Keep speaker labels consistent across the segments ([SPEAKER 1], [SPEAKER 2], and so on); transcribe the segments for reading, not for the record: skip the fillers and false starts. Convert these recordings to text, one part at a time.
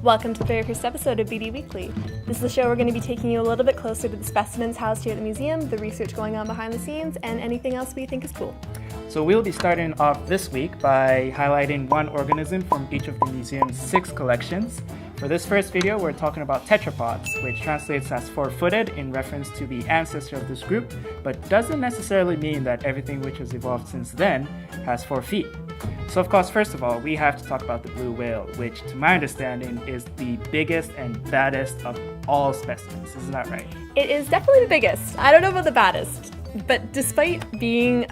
[SPEAKER 1] Welcome to the very first episode of Beaty Weekly. This is the show we're going to be taking you a little bit closer to the specimens housed here at the museum, the research going on behind the scenes, and anything else we think is cool.
[SPEAKER 2] So we'll be starting off this week by highlighting one organism from each of the museum's 6 collections. For this first video, we're talking about tetrapods, which translates as four-footed in reference to the ancestor of this group, but doesn't necessarily mean that everything which has evolved since then has 4 feet. So of course, first of all, we have to talk about the blue whale, which to my understanding is the biggest and baddest of all specimens. Isn't that right?
[SPEAKER 1] It is definitely the biggest. I don't know about the baddest, but despite being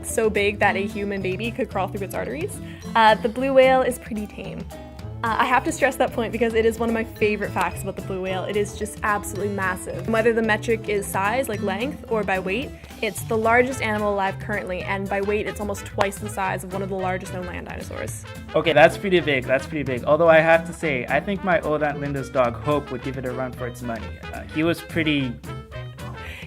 [SPEAKER 1] so big that a human baby could crawl through its arteries, the blue whale is pretty tame. I have to stress that point because it is one of my favorite facts about the blue whale. It is just absolutely massive. Whether the metric is size, like length, or by weight, it's the largest animal alive currently, and by weight, it's almost twice the size of one of the largest known land dinosaurs.
[SPEAKER 2] Okay, that's pretty big. Although I have to say, I think my old Aunt Linda's dog Hope would give it a run for its money. He was pretty...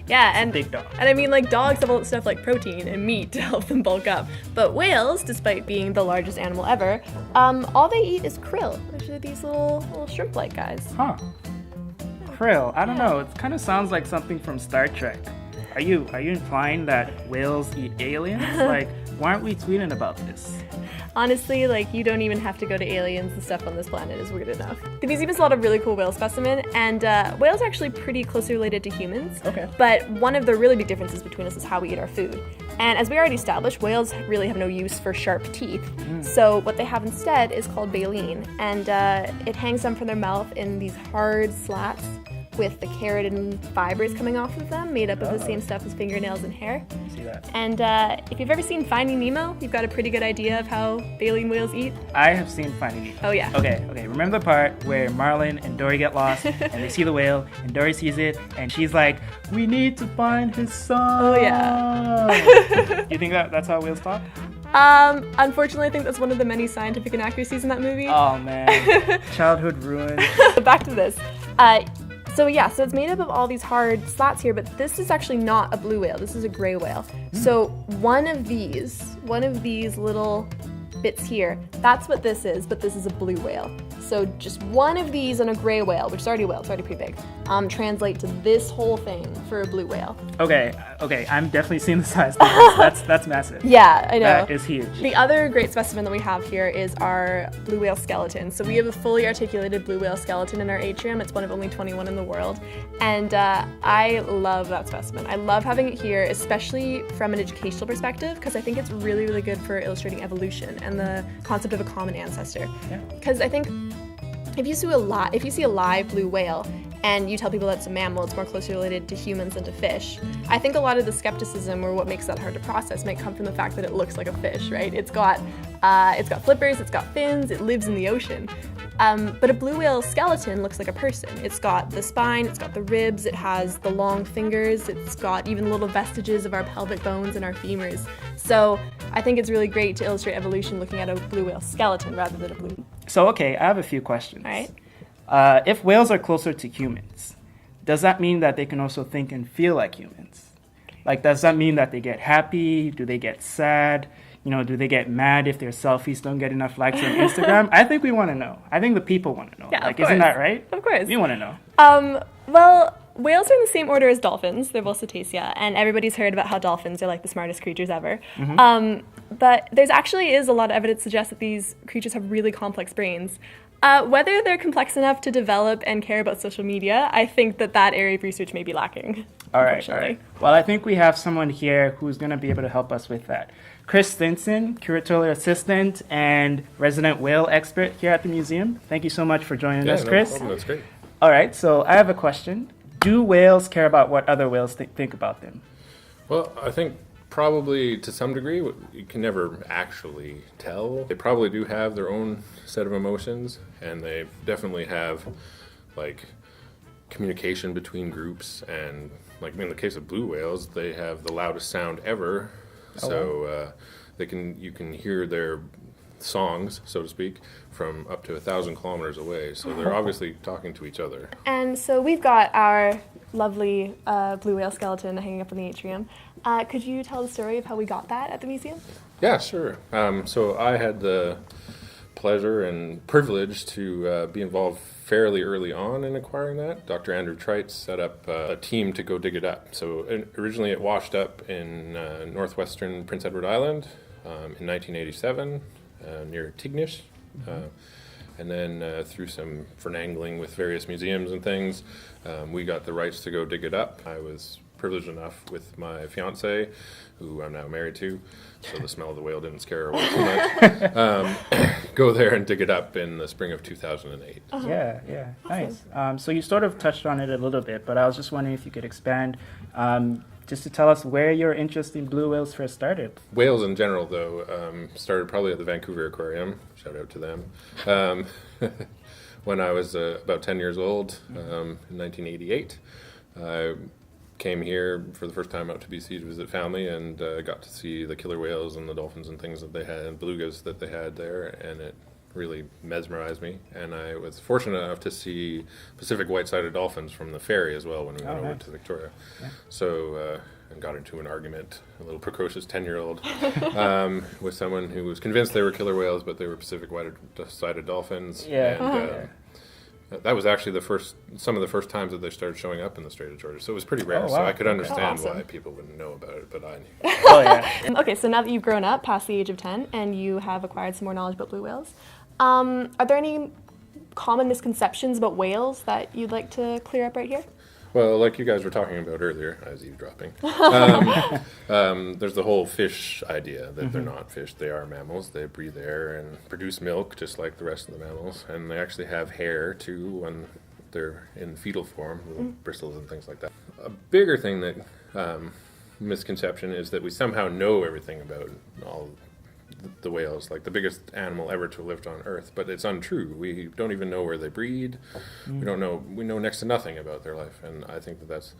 [SPEAKER 1] Yeah, and
[SPEAKER 2] big dog.
[SPEAKER 1] And I mean, like, dogs have all that stuff like protein and meat to help them bulk up. But whales, despite being the largest animal ever, all they eat is krill, which are these little shrimp-like guys.
[SPEAKER 2] Huh. Krill. I don't know. It kind of sounds like something from Star Trek. Are you implying that whales eat aliens? Like, why aren't we tweeting about this?
[SPEAKER 1] Honestly, like, you don't even have to go to aliens. The stuff on this planet is weird enough. The museum has a lot of really cool whale specimen, and whales are actually pretty closely related to humans.
[SPEAKER 2] Okay.
[SPEAKER 1] But one of the really big differences between us is how we eat our food. And as we already established, whales really have no use for sharp teeth. So what they have instead is called baleen, and it hangs down from their mouth in these hard slats with the keratin fibers coming off of them, made up of the same stuff as fingernails and hair.
[SPEAKER 2] See that?
[SPEAKER 1] And if you've ever seen Finding Nemo, you've got a pretty good idea of how baleen whales eat.
[SPEAKER 2] I have seen Finding Nemo.
[SPEAKER 1] Oh yeah.
[SPEAKER 2] Okay. Remember the part where Marlin and Dory get lost, and they see the whale, and Dory sees it, and she's like, "We need to find his son."
[SPEAKER 1] Oh yeah.
[SPEAKER 2] You think that's how whales talk?
[SPEAKER 1] Unfortunately, I think that's one of the many scientific inaccuracies in that movie.
[SPEAKER 2] Oh man, childhood ruined.
[SPEAKER 1] Back to this. So it's made up of all these hard slats here, but this is actually not a blue whale. This is a gray whale. So one of these little bits here, that's what this is, but this is a blue whale. So just one of these on a gray whale, which is already a whale, it's already pretty big, translate to this whole thing for a blue whale.
[SPEAKER 2] Okay, I'm definitely seeing the size difference. That's massive.
[SPEAKER 1] Yeah, I know.
[SPEAKER 2] That is huge.
[SPEAKER 1] The other great specimen that we have here is our blue whale skeleton. So we have a fully articulated blue whale skeleton in our atrium. It's one of only 21 in the world. And I love that specimen. I love having it here, especially from an educational perspective, because I think it's really, really good for illustrating evolution and the concept of a common ancestor. Because I think if you see a live blue whale and you tell people that's a mammal, it's more closely related to humans than to fish, I think a lot of the skepticism or what makes that hard to process might come from the fact that it looks like a fish, right? It's got flippers, it's got fins, it lives in the ocean. But a blue whale skeleton looks like a person. It's got the spine, it's got the ribs, it has the long fingers, it's got even little vestiges of our pelvic bones and our femurs. So I think it's really great to illustrate evolution looking at a blue whale skeleton rather than a blue.
[SPEAKER 2] So okay, I have a few questions.
[SPEAKER 1] All right.
[SPEAKER 2] If whales are closer to humans, does that mean that they can also think and feel like humans? Like, does that mean that they get happy? Do they get sad? Do they get mad if their selfies don't get enough likes on Instagram? I think we want to know. I think the people want to know.
[SPEAKER 1] Yeah,
[SPEAKER 2] like,
[SPEAKER 1] of course.
[SPEAKER 2] Isn't that right?
[SPEAKER 1] Of course.
[SPEAKER 2] We want to know.
[SPEAKER 1] Well, whales are in the same order as dolphins. They're both cetacea, and everybody's heard about how dolphins are like the smartest creatures ever. But there's actually is a lot of evidence to suggest that these creatures have really complex brains. Whether they're complex enough to develop and care about social media, I think that area of research may be lacking.
[SPEAKER 2] All right. Well, I think we have someone here who's going to be able to help us with that. Chris Stinson, curatorial assistant and resident whale expert here at the museum. Thank you so much for joining us, Chris.
[SPEAKER 3] No problem. That's great.
[SPEAKER 2] All right, so I have a question. Do whales care about what other whales think about them?
[SPEAKER 3] Well, I think probably to some degree, you can never actually tell. They probably do have their own set of emotions, and they definitely have, like, communication between groups. And, like, in the case of blue whales, they have the loudest sound ever. So you can hear their songs, so to speak, from up to 1,000 kilometers away. So they're obviously talking to each other.
[SPEAKER 1] And so we've got our lovely blue whale skeleton hanging up in the atrium. Could you tell the story of how we got that at the museum?
[SPEAKER 3] Yeah, sure. So I had the pleasure and privilege to be involved fairly early on in acquiring that. Dr. Andrew Treitz set up a team to go dig it up. So originally it washed up in northwestern Prince Edward Island in 1987 near Tignish. And then through some finagling with various museums and things, we got the rights to go dig it up. I was privileged enough with my fiance, who I'm now married to, so the smell of the whale didn't scare her away too much. Go there and dig it up in the spring of 2008.
[SPEAKER 2] Yeah, nice. So you sort of touched on it a little bit, but I was just wondering if you could expand just to tell us where your interest in blue whales first started.
[SPEAKER 3] Whales in general, though, started probably at the Vancouver Aquarium. Shout out to them. When I was about 10 years old, in 1988, I came here for the first time out to BC to visit family, and got to see the killer whales and the dolphins and things that they had, and belugas that they had there, and it really mesmerized me. And I was fortunate enough to see Pacific white-sided dolphins from the ferry as well when we went over to Victoria. Yeah. So and got into an argument, a little precocious 10-year-old, with someone who was convinced they were killer whales, but they were Pacific white-sided dolphins. And that was actually some of the first times that they started showing up in the Strait of Georgia. So it was pretty rare. So I could understand why people wouldn't know about it, but I knew.
[SPEAKER 1] Okay, so now that you've grown up past the age of 10 and you have acquired some more knowledge about blue whales, are there any common misconceptions about whales that you'd like to clear up right here?
[SPEAKER 3] Well, like you guys were talking about earlier, I was eavesdropping. There's the whole fish idea that they're not fish. They are mammals. They breathe air and produce milk just like the rest of the mammals. And they actually have hair, too, when they're in fetal form, little bristles and things like that. A bigger thing that misconception is that we somehow know everything about all the whales, like the biggest animal ever to have lived on Earth, but it's untrue. We don't even know where they breed. We know next to nothing about their life, and I think that's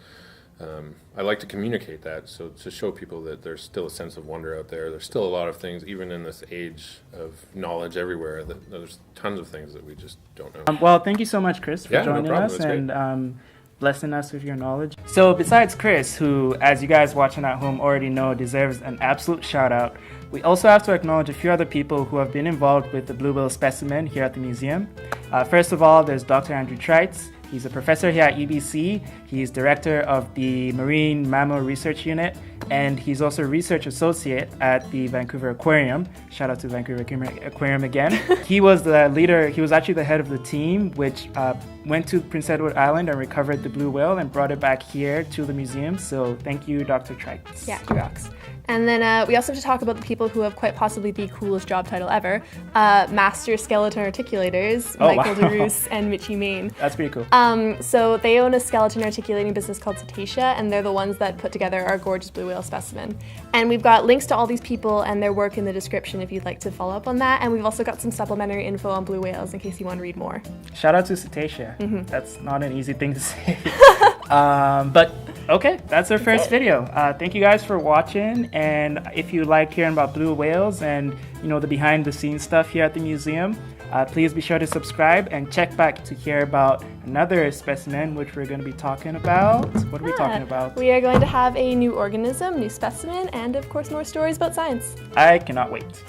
[SPEAKER 3] I like to communicate that, so to show people that there's still a sense of wonder out there. There's still a lot of things, even in this age of knowledge everywhere, that there's tons of things that we just don't know.
[SPEAKER 2] Well, thank you so much, Chris, for joining us and blessing us with your knowledge. So besides Chris, who, as you guys watching at home already know, deserves an absolute shout out, we also have to acknowledge a few other people who have been involved with the blue whale specimen here at the museum. First of all, there's Dr. Andrew Treitz. He's a professor here at UBC. He's director of the Marine Mammal Research Unit, and he's also a research associate at the Vancouver Aquarium. Shout out to Vancouver Aquarium again. He was the leader, he was actually the head of the team which went to Prince Edward Island and recovered the blue whale and brought it back here to the museum. So thank you, Dr. Treitz.
[SPEAKER 1] Yeah, he rocks. And then we also have to talk about the people who have quite possibly the coolest job title ever. Master Skeleton Articulators, Michael DeRoos and Mitchie Main.
[SPEAKER 2] That's pretty cool.
[SPEAKER 1] So they own a skeleton articulating business called Cetacea, and they're the ones that put together our gorgeous blue whale specimen. And we've got links to all these people and their work in the description if you'd like to follow up on that. And we've also got some supplementary info on blue whales in case you want to read more.
[SPEAKER 2] Shout out to Cetacea. That's not an easy thing to say. But okay, that's our first video. Thank you guys for watching, and if you like hearing about blue whales and the behind the scenes stuff here at the museum, please be sure to subscribe and check back to hear about another specimen which we're going to be talking about. What are we talking about?
[SPEAKER 1] We are going to have a new organism, new specimen, and of course more stories about science.
[SPEAKER 2] I cannot wait.